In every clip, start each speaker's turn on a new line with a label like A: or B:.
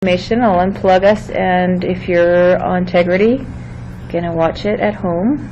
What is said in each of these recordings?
A: information. I'll unplug us, and if you're on Integrity, you're going to watch it at home.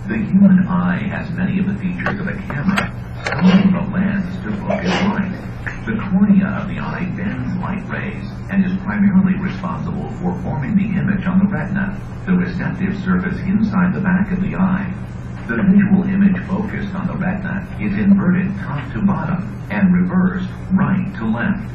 B: The human eye has many of the features of a camera, using the lens to focus light. The cornea of the eye bends light rays and is primarily responsible for forming the image on the retina, the receptive surface inside the back of the eye. The visual image focused on the retina is inverted top to bottom and reversed right to left.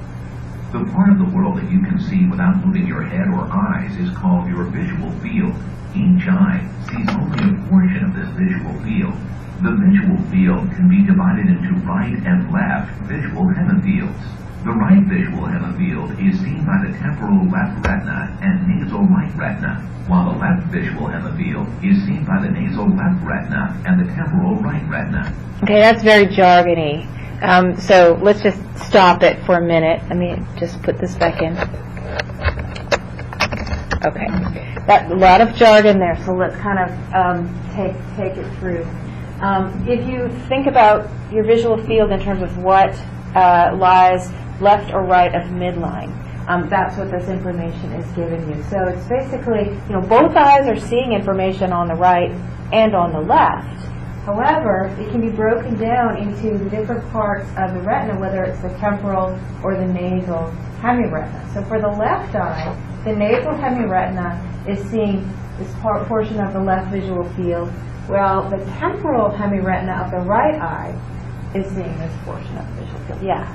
B: The part of the world that you can see without moving your head or eyes is called your visual field. Each eye sees only a portion of this visual field. The visual field can be divided into right and left visual hemifields. The right visual hemifield is seen by the temporal left retina and nasal right retina, while the left visual hemifield is seen by the nasal left retina and the temporal right retina.
A: Okay, that's very jargony. So let's just stop it for a minute. Let me just put this back in. Okay, that's a lot of jargon there, so let's kind of take it through. If you think about your visual field in terms of what lies left or right of midline, that's what this information is giving you. So it's basically, both eyes are seeing information on the right and on the left. However, it can be broken down into the different parts of the retina, whether it's the temporal or the nasal hemiretina. So for the left eye, the nasal hemiretina is seeing this portion of the left visual field, while the temporal hemiretina of the right eye is seeing this portion of the visual field. Yeah.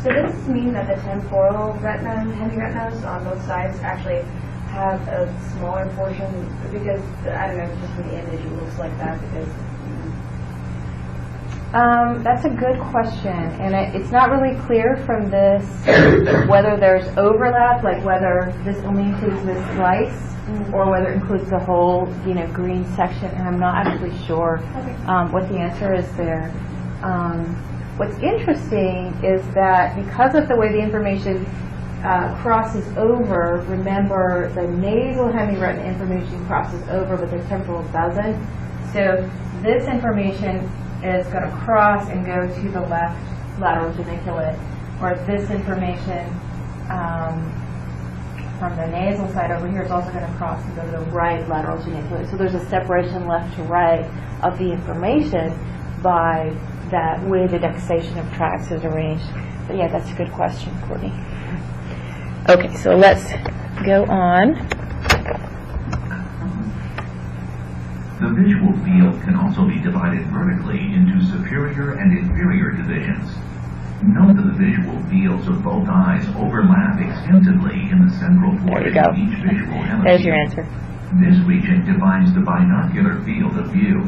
C: So does this mean that the temporal retina and hemiretinas on both sides actually have a smaller portion? Because, I don't know, just from the image it looks like that. Because
A: that's a good question, and it's not really clear from this whether there's overlap, like whether this only includes this slice, or whether it includes the whole, green section, and I'm not actually sure what the answer is there. What's interesting is that because of the way the information crosses over, remember the nasal hemiretina information crosses over, but the temporal doesn't. So this information is going to cross and go to the left lateral geniculate, or this information from the nasal side over here is also going to cross and go to the right lateral geniculate. So there's a separation left to right of the information by that way the decussation of tracts is arranged. But yeah, that's a good question, Courtney. Okay, so let's go on.
B: The visual field can also be divided vertically into superior and inferior divisions. Note that the visual fields of both eyes overlap extensively in the central portion of each visual hemifield.
A: There's your answer.
B: This region defines the binocular field of view.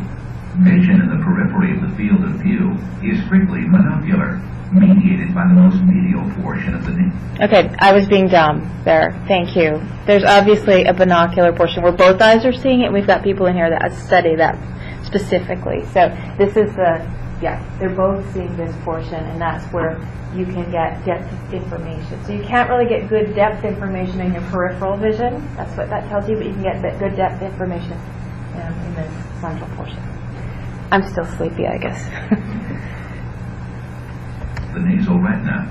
B: Vision in the periphery of the field of view is strictly monocular, mediated by the most medial portion of the knee.
A: Okay, I was being dumb there. Thank you. There's obviously a binocular portion where both eyes are seeing it. We've got people in here that study that specifically. So this is they're both seeing this portion, and that's where you can get depth information. So you can't really get good depth information in your peripheral vision. That's what that tells you, but you can get good depth information in the central portion. I'm still sleepy, I guess.
B: The nasal retina.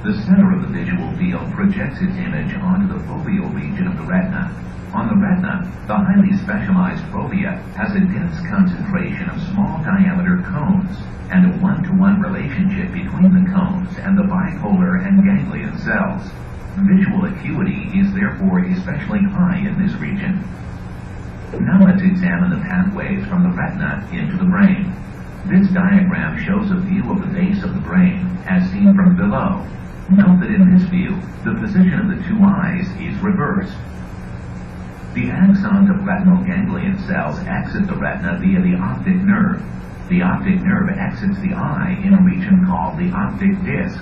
B: The center of the visual field projects its image onto the foveal region of the retina. On the retina, the highly specialized fovea has a dense concentration of small diameter cones and a one-to-one relationship between the cones and the bipolar and ganglion cells. Visual acuity is therefore especially high in this region. Now let's examine the pathways from the retina into the brain. This diagram shows a view of the base of the brain as seen from below. Note that in this view, the position of the two eyes is reversed. The axons of retinal ganglion cells exit the retina via the optic nerve. The optic nerve exits the eye in a region called the optic disc.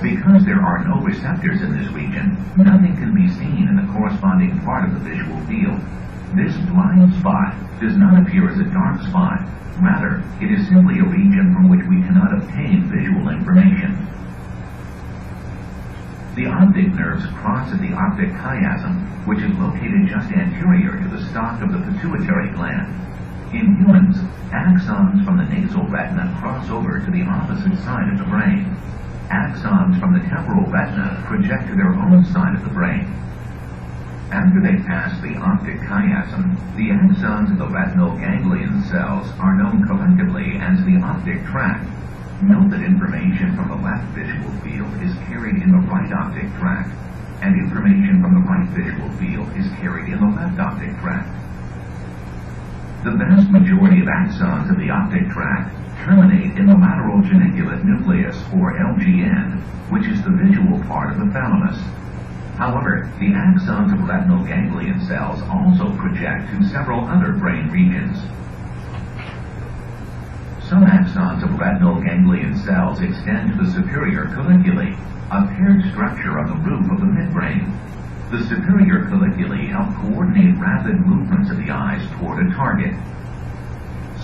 B: Because there are no receptors in this region, nothing can be seen in the corresponding part of the visual field. This blind spot does not appear as a dark spot. Rather, it is simply a region from which we cannot obtain visual information. The optic nerves cross at the optic chiasm, which is located just anterior to the stalk of the pituitary gland. In humans, axons from the nasal retina cross over to the opposite side of the brain. Axons from the temporal retina project to their own side of the brain. After they pass the optic chiasm, the axons of the retinal ganglion cells are known collectively as the optic tract. Note that information from the left visual field is carried in the right optic tract, and information from the right visual field is carried in the left optic tract. The vast majority of axons of the optic tract terminate in the lateral geniculate nucleus, or LGN, which is the visual part of the thalamus. However, the axons of retinal ganglion cells also project to several other brain regions. Some axons of retinal ganglion cells extend to the superior colliculi, a paired structure on the roof of the midbrain. The superior colliculi help coordinate rapid movements of the eyes toward a target.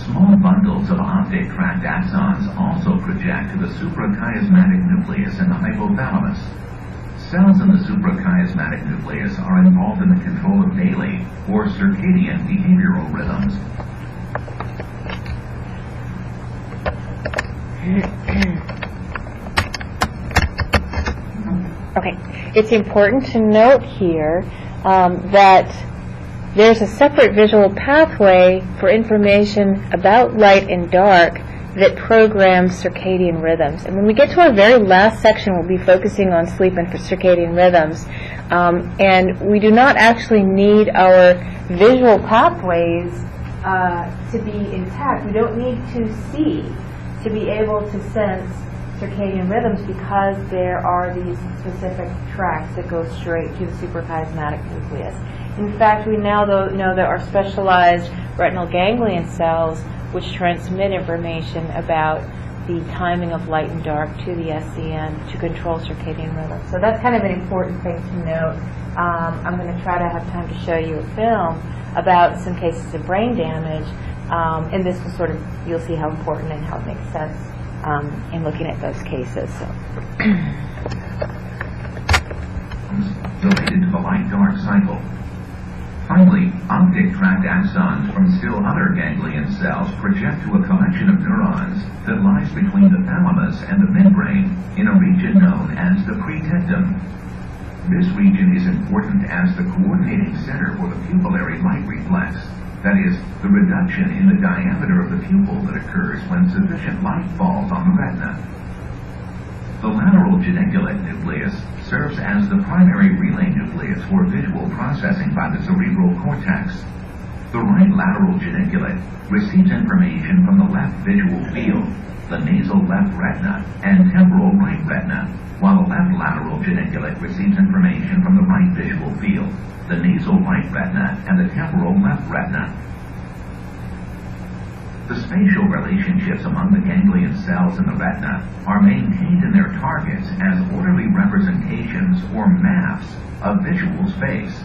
B: Small bundles of optic tract axons also project to the suprachiasmatic nucleus in the hypothalamus. Cells in the suprachiasmatic nucleus are involved in the control of daily or circadian behavioral rhythms.
A: Okay, it's important to note here that there's a separate visual pathway for information about light and dark that programs circadian rhythms. And when we get to our very last section, we'll be focusing on sleep and circadian rhythms. And we do not actually need our visual pathways to be intact. We don't need to see to be able to sense circadian rhythms because there are these specific tracts that go straight to the suprachiasmatic nucleus. In fact, we now know there are specialized retinal ganglion cells which transmit information about the timing of light and dark to the SCN to control circadian rhythms. So that's kind of an important thing to note. I'm going to try to have time to show you a film about some cases of brain damage, and this will sort of, you'll see how important and how it makes sense in looking at those cases. So.
B: Related to the light-dark cycle. Finally, optic tract axons from still other ganglion cells project to a collection of neurons that lies between the thalamus and the midbrain in a region known as the pretectum. This region is important as the coordinating center for the pupillary light reflex, that is, the reduction in the diameter of the pupil that occurs when sufficient light falls on the retina. The lateral geniculate nucleus serves as the primary relay nucleus for visual processing by the cerebral cortex. The right lateral geniculate receives information from the left visual field, the nasal left retina, and temporal right retina, while the left lateral geniculate receives information from the right visual field, the nasal right retina, and the temporal left retina. The spatial relationships among the ganglion cells in the retina are maintained in their targets as orderly representations or maps of visual space.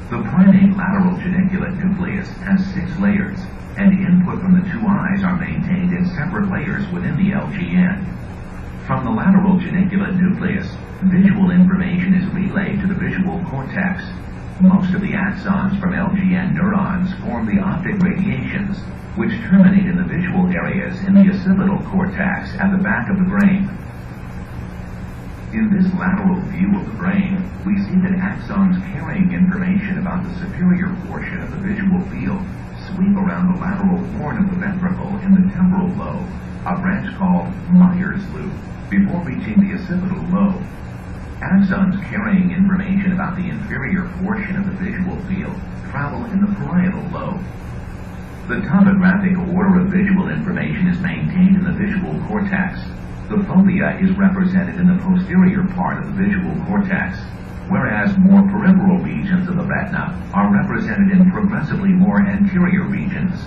B: The primate lateral geniculate nucleus has 6 layers, and input from the 2 eyes are maintained in separate layers within the LGN. From the lateral geniculate nucleus, visual information is relayed to the visual cortex. Most of the axons from LGN neurons form the optic radiations, which terminate in the visual areas in the occipital cortex at the back of the brain. In this lateral view of the brain, we see that axons carrying information about the superior portion of the visual field sweep around the lateral horn of the ventricle in the temporal lobe, a branch called Meyer's loop, before reaching the occipital lobe. Axons carrying information about the inferior portion of the visual field travel in the parietal lobe. The topographic order of visual information is maintained in the visual cortex. The fovea is represented in the posterior part of the visual cortex, whereas more peripheral regions of the retina are represented in progressively more anterior regions.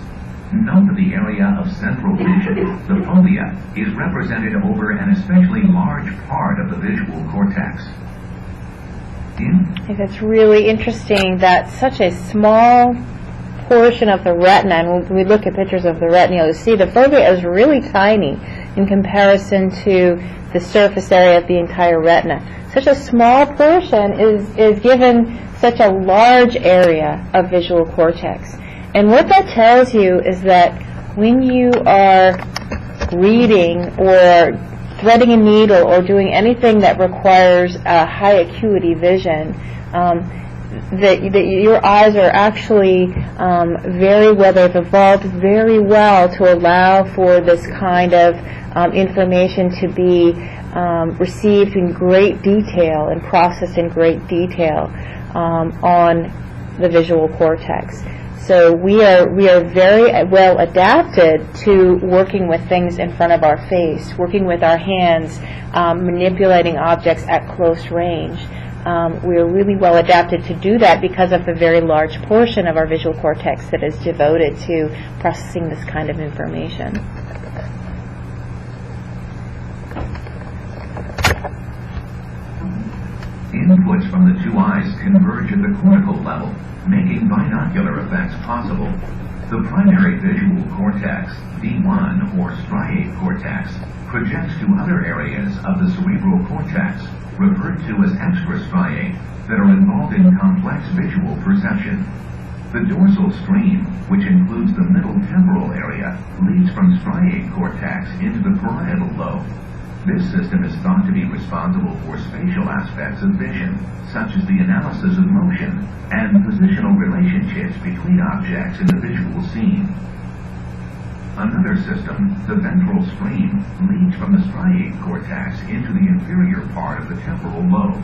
B: Note that the area of central vision, the fovea, is represented over an especially large part of the visual cortex.
A: I think that's really interesting that such a small portion of the retina, and when we look at pictures of the retina, you'll see the fovea is really tiny in comparison to the surface area of the entire retina. Such a small portion is given such a large area of visual cortex. And what that tells you is that when you are reading or threading a needle or doing anything that requires high acuity vision, that your eyes are actually very well, they've evolved very well to allow for this kind of information to be received in great detail and processed in great detail on the visual cortex. So we are very well adapted to working with things in front of our face, working with our hands, manipulating objects at close range. We are really well adapted to do that because of the very large portion of our visual cortex that is devoted to processing this kind of information.
B: Inputs from the two eyes converge at the cortical level, making binocular effects possible. The primary visual cortex, D1 or striate cortex, projects to other areas of the cerebral cortex, referred to as extrastriate, that are involved in complex visual perception. The dorsal stream, which includes the middle temporal area, leads from striate cortex into the parietal lobe. This system is thought to be responsible for spatial aspects of vision, such as the analysis of motion and positional relationships between objects in the visual scene. Another system, the ventral stream, leads from the striate cortex into the inferior part of the temporal lobe.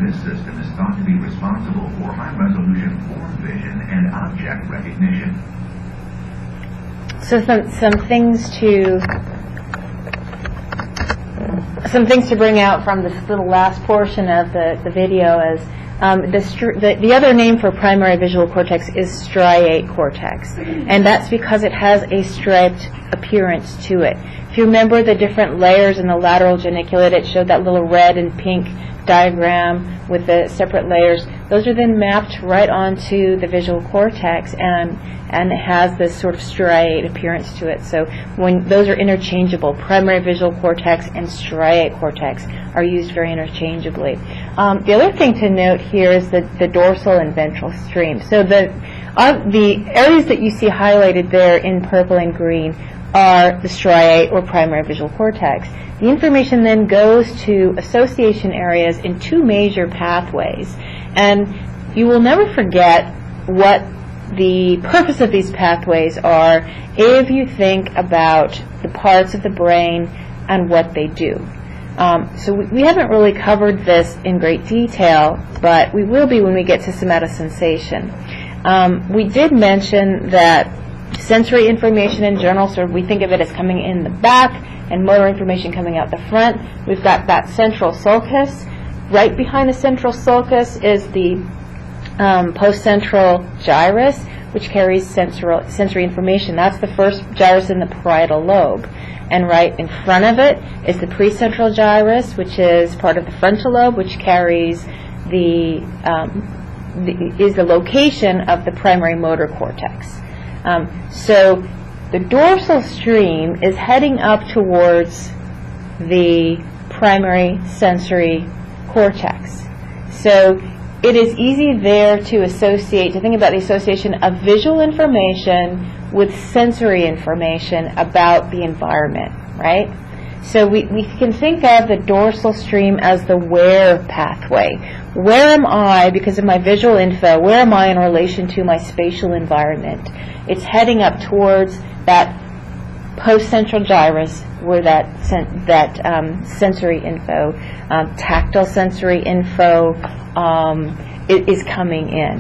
B: This system is thought to be responsible for high-resolution form vision and object recognition.
A: So some things to bring out from this little last portion of the video is the other name for primary visual cortex is striate cortex, and that's because it has a striped appearance to it. If you remember the different layers in the lateral geniculate, it showed that little red and pink diagram with the separate layers. Those are then mapped right onto the visual cortex, and it has this sort of striate appearance to it. So when those are interchangeable, primary visual cortex and striate cortex are used very interchangeably. The other thing to note here is the dorsal and ventral stream. So the areas that you see highlighted there in purple and green are the striate or primary visual cortex. The information then goes to association areas in two major pathways. And you will never forget what the purpose of these pathways are if you think about the parts of the brain and what they do. So we haven't really covered this in great detail, but we will be when we get to somatosensation. We did mention that sensory information in general, so we think of it as coming in the back and motor information coming out the front. We've got that central sulcus. Right behind the central sulcus is the postcentral gyrus, which carries sensory information. That's the first gyrus in the parietal lobe. And right in front of it is the precentral gyrus, which is part of the frontal lobe, which carries is the location of the primary motor cortex. So the dorsal stream is heading up towards the primary sensory cortex. So it is easy there to think about the association of visual information with sensory information about the environment, right? So we can think of the dorsal stream as the where pathway. Where am I, because of my visual info, where am I in relation to my spatial environment? It's heading up towards that postcentral gyrus where that sensory info, tactile sensory info is coming in.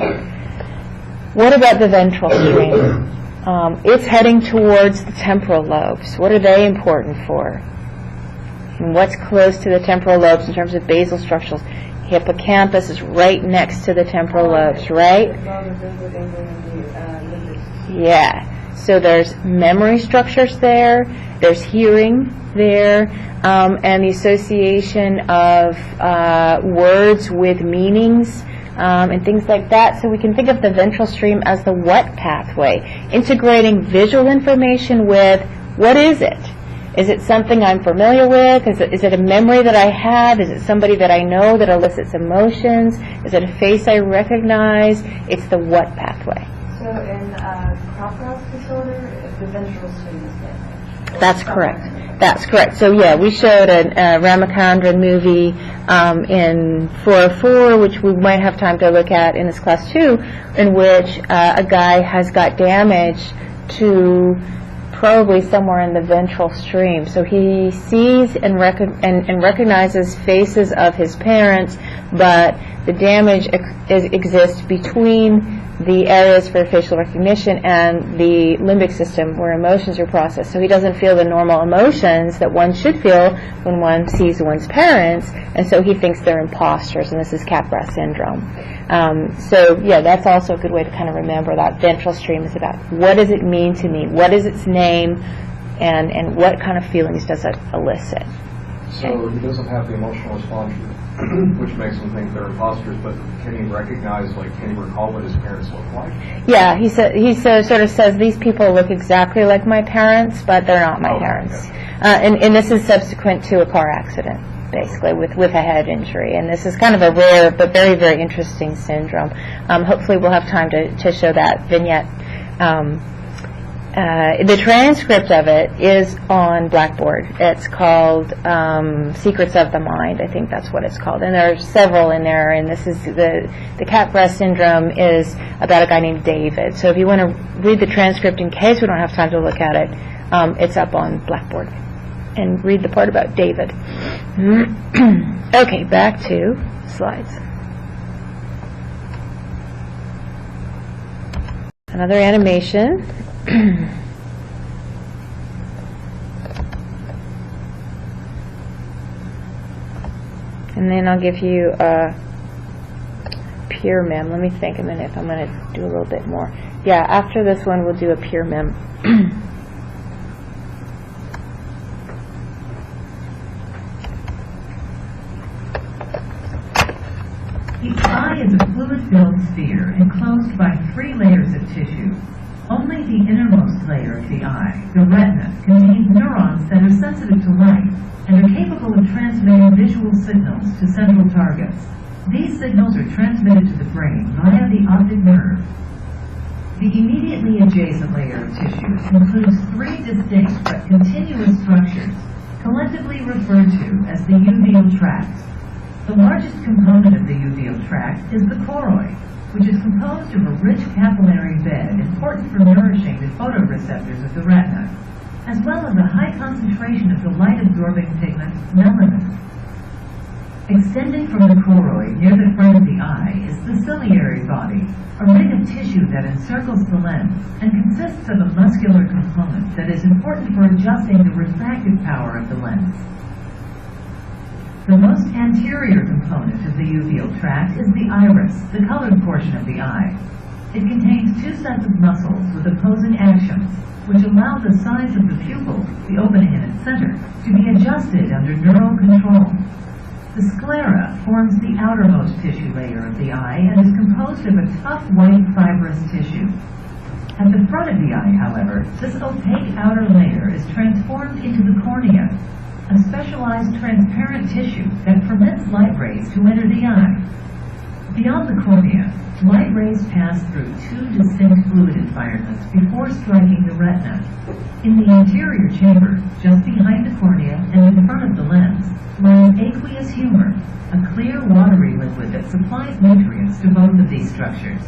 A: What about the ventral stream? It's heading towards the temporal lobes. What are they important for? And what's close to the temporal lobes in terms of basal structures? Hippocampus is right next to the temporal lobes, right? Yeah. So there's memory structures there, there's hearing there, and the association of words with meanings and things like that. So we can think of the ventral stream as the what pathway, integrating visual information with what is it? Is it something I'm familiar with? Is it a memory that I have? Is it somebody that I know that elicits emotions? Is it a face I recognize? It's the what pathway.
C: So in Crop disorder, the ventral stream is damaged.
A: That's correct. That's correct. So yeah, we showed a Ramachandran movie in 404, which we might have time to look at in this class too, in which a guy has got damage to probably somewhere in the ventral stream. So he sees and recognizes faces of his parents, but the damage exists between the areas for facial recognition and the limbic system where emotions are processed. So he doesn't feel the normal emotions that one should feel when one sees one's parents, and so he thinks they're imposters, and this is Capgras syndrome. So yeah, that's also a good way to kind of remember that ventral stream is about what does it mean to me, what is its name, and what kind of feelings does it elicit.
D: So he doesn't have the emotional response, which makes him think they're imposters, but can he recognize, can he recall what his parents look like?
A: Yeah, he sort of says, these people look exactly like my parents, but they're not my parents. Okay. And this is subsequent to a car accident, basically, with a head injury. And this is kind of a rare but very, very interesting syndrome. Hopefully we'll have time to show that vignette. The transcript of it is on Blackboard. It's called Secrets of the Mind. I think that's what it's called. And there are several in there. And this is the Capgras syndrome is about a guy named David. So if you want to read the transcript in case we don't have time to look at it, it's up on Blackboard. And read the part about David. Okay, back to slides. Another animation. And then I'll give you a peer mem. Let me think a minute if I'm going to do a little bit more. Yeah, after this one we'll do a peer mem.
E: The eye is a fluid-filled sphere enclosed by 3 layers of tissue. Only the innermost layer of the eye, the retina, contains neurons that are sensitive to light and are capable of transmitting visual signals to central targets. These signals are transmitted to the brain via the optic nerve. The immediately adjacent layer of tissue includes 3 distinct but continuous structures, collectively referred to as the uveal tract. The largest component of the uveal tract is the choroid, which is composed of a rich capillary bed important for nourishing the photoreceptors of the retina, as well as a high concentration of the light-absorbing pigment melanin. Extending from the choroid near the front of the eye is the ciliary body, a ring of tissue that encircles the lens and consists of a muscular component that is important for adjusting the refractive power of the lens. The most anterior component of the uveal tract is the iris, the colored portion of the eye. It contains 2 sets of muscles with opposing actions, which allow the size of the pupil, the opening in its center, to be adjusted under neural control. The sclera forms the outermost tissue layer of the eye and is composed of a tough white fibrous tissue. At the front of the eye, however, this opaque outer layer is transformed into the cornea, a specialized transparent tissue that permits light rays to enter the eye. Beyond the cornea, light rays pass through 2 distinct fluid environments before striking the retina. In the anterior chamber, just behind the cornea and in front of the lens, lies aqueous humor, a clear watery liquid that supplies nutrients to both of these structures.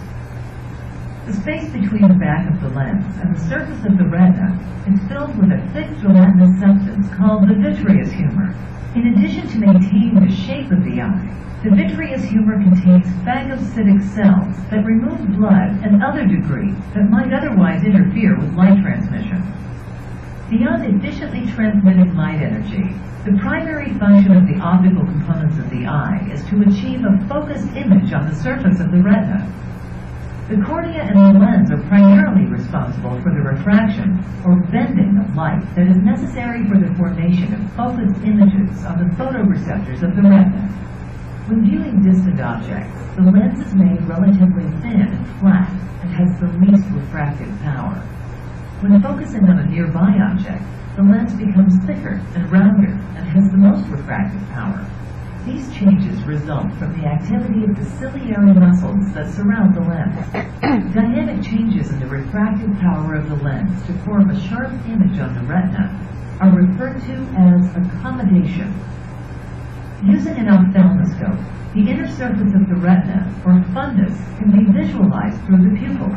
E: The space between the back of the lens and the surface of the retina is filled with a thick gelatinous substance called the vitreous humor. In addition to maintaining the shape of the eye, the vitreous humor contains phagocytic cells that remove blood and other debris that might otherwise interfere with light transmission. Beyond efficiently transmitting light energy, the primary function of the optical components of the eye is to achieve a focused image on the surface of the retina. The cornea and the lens are primarily responsible for the refraction, or bending of light that is necessary for the formation of focused images on the photoreceptors of the retina. When viewing distant objects, the lens is made relatively thin and flat and has the least refractive power. When focusing on a nearby object, the lens becomes thicker and rounder and has the most refractive power. These changes result from the activity of the ciliary muscles that surround the lens. Dynamic changes in the refractive power of the lens to form a sharp image on the retina are referred to as accommodation. Using an ophthalmoscope, the inner surface of the retina, or fundus, can be visualized through the pupil.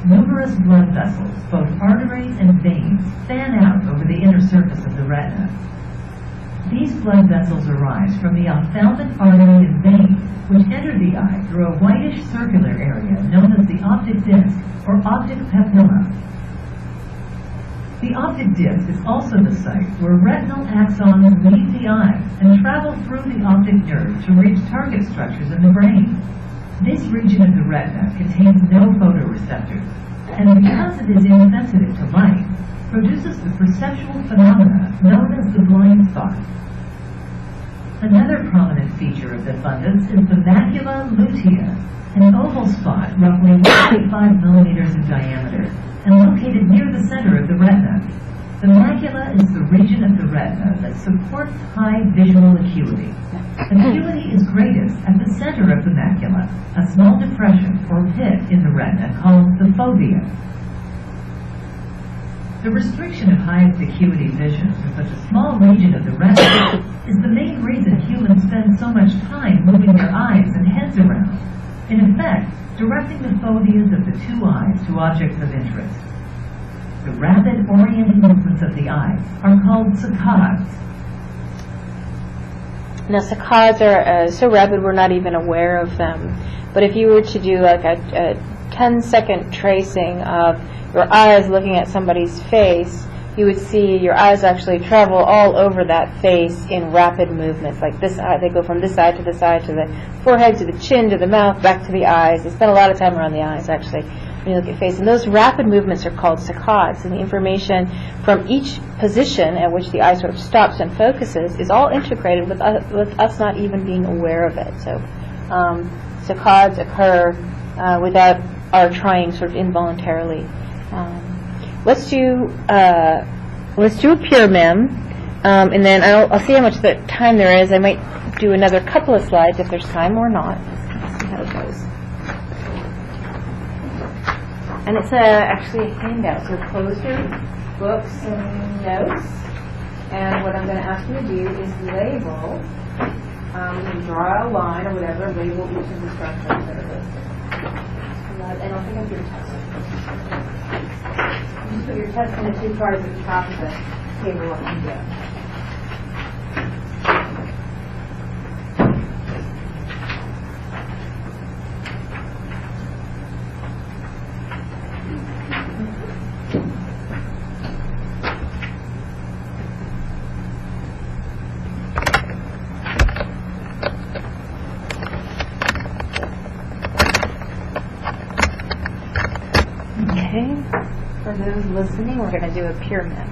E: Numerous blood vessels, both arteries and veins, fan out over the inner surface of the retina. These blood vessels arise from the ophthalmic artery and vein, which enter the eye through a whitish circular area known as the optic disc, or optic papilla. The optic disc is also the site where retinal axons leave the eye and travel through the optic nerve to reach target structures in the brain. This region of the retina contains no photoreceptors, and because it is insensitive to light, produces the perceptual phenomena known as the blind spot. Another prominent feature of the fundus is the macula lutea, an oval spot roughly 1.5 millimeters in diameter and located near the center of the retina. The macula is the region of the retina that supports high visual acuity. Acuity is greatest at the center of the macula, a small depression or pit in the retina called the fovea. The restriction of highest acuity vision to such a small region of the retina is the main reason humans spend so much time moving their eyes and heads around, in effect, directing the foveas of the two eyes to objects of interest. The rapid oriented movements of the eye are called saccades.
A: Now, saccades are so rapid we're not even aware of them. But if you were to do like a 10-second tracing of your eyes looking at somebody's face, you would see your eyes actually travel all over that face in rapid movements. Like this eye, they go from this eye to this eye to the forehead to the chin to the mouth, back to the eyes. They spend a lot of time around the eyes, actually, when you look at face. And those rapid movements are called saccades. And the information from each position at which the eye sort of stops and focuses is all integrated with us not even being aware of it. So saccades occur without our trying, sort of involuntarily. Let's do a pure mem, and then I'll see how much time there is. I might do another couple of slides if there's time or not. Let's see how it goes. And it's actually a handout, so close your books and notes. And what I'm going to ask you to do is label, you can draw a line or whatever, label each of the structures that are listed. And I'll pick up your test. Just put your test in the two cards at the top of the table up and down. For those listening, we're going to do a pyramid.